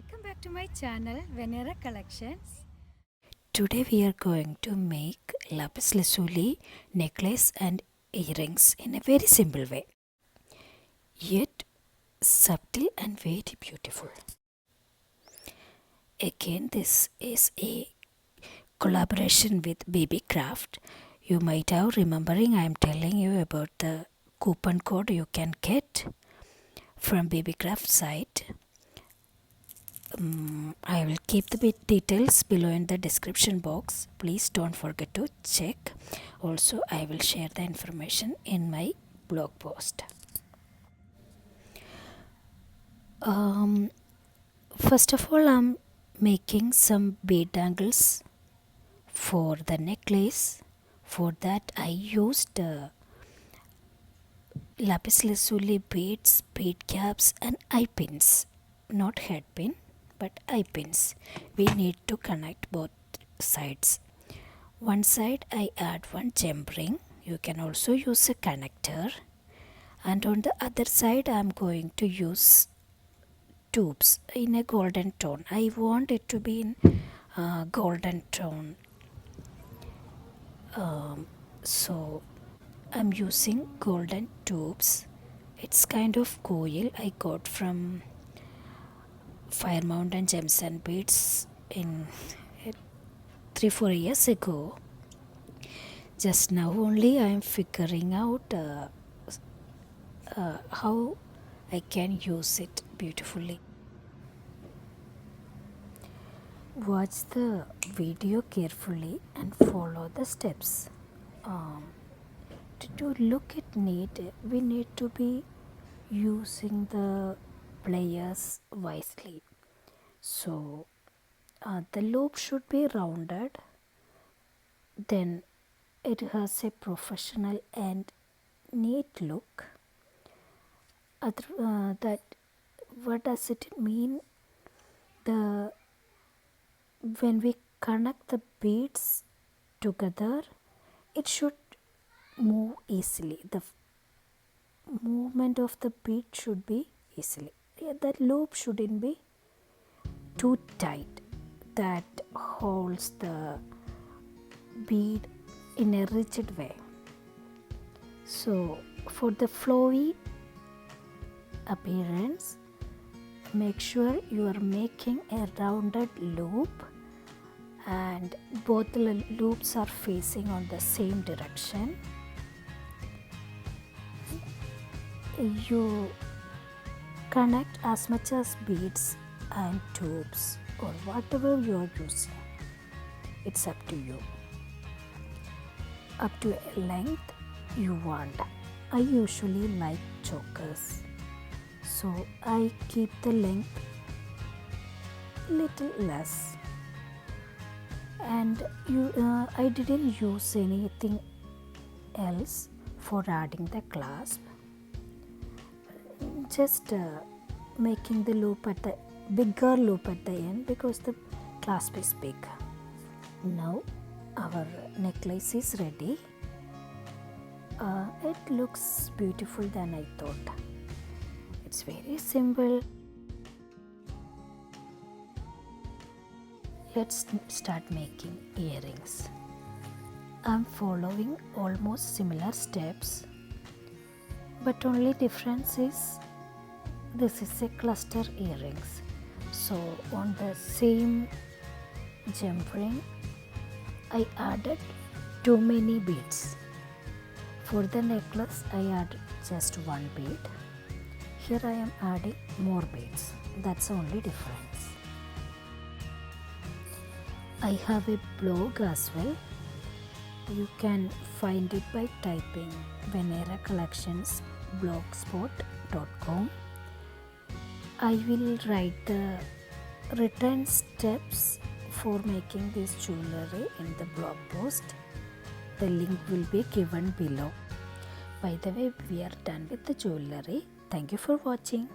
Welcome back to my channel Venera Collections. Today we are going to make lapis lazuli necklace and earrings in a very simple way, yet subtle and very beautiful. Again, this is a collaboration with BeeBeeCraft. You might have remembering I am telling you about the coupon code you can get from BeeBeeCraft site. I will keep the details below in the description box. Please don't forget to check. Also, I will share the information in my blog post. First of all, I'm making some bead dangles for the necklace. For that, I used lapis lazuli beads, bead caps, and eye pins. Not head pin, but eye pins. We need to connect both sides. One side I add one gem ring. You can also use a connector. And on the other side I am going to use tubes in a golden tone. I want it to be in golden tone. So I'm using golden tubes. It's kind of coil I got from Fire Mountain Gems and Beads in 3-4 years ago. Just now only I am figuring out how I can use it beautifully. Watch the video carefully and follow the steps. To look it neat, we need to be using the pliers wisely. So the loop should be rounded, then it has a professional and neat look. That what does it mean? When we connect the beads together, it should move easily. The movement of the bead should be easily. That loop shouldn't be too tight. That holds the bead in a rigid way. So for the flowy appearance, make sure you are making a rounded loop and both the loops are facing on the same direction. You connect as much as beads and tubes or whatever you are using. It's up to you. Up to a length you want. I usually like chokers, so I keep the length little less. And I didn't use anything else for adding the clasp. Just making the loop at the bigger loop at the end because the clasp is big. Now our necklace is ready. It looks beautiful than I thought. It's very simple. Let's start making earrings. I'm following almost similar steps, but only difference is this is a cluster earrings. So on the same gem ring, I added too many beads. For the necklace, I added just one bead. Here I am adding more beads. That's the only difference. I have a blog as well. You can find it by typing Venera Collections blogspot.com. I will write the written steps for making this jewelry in the blog post. The link will be given below. By the way, we are done with the jewelry. Thank you for watching.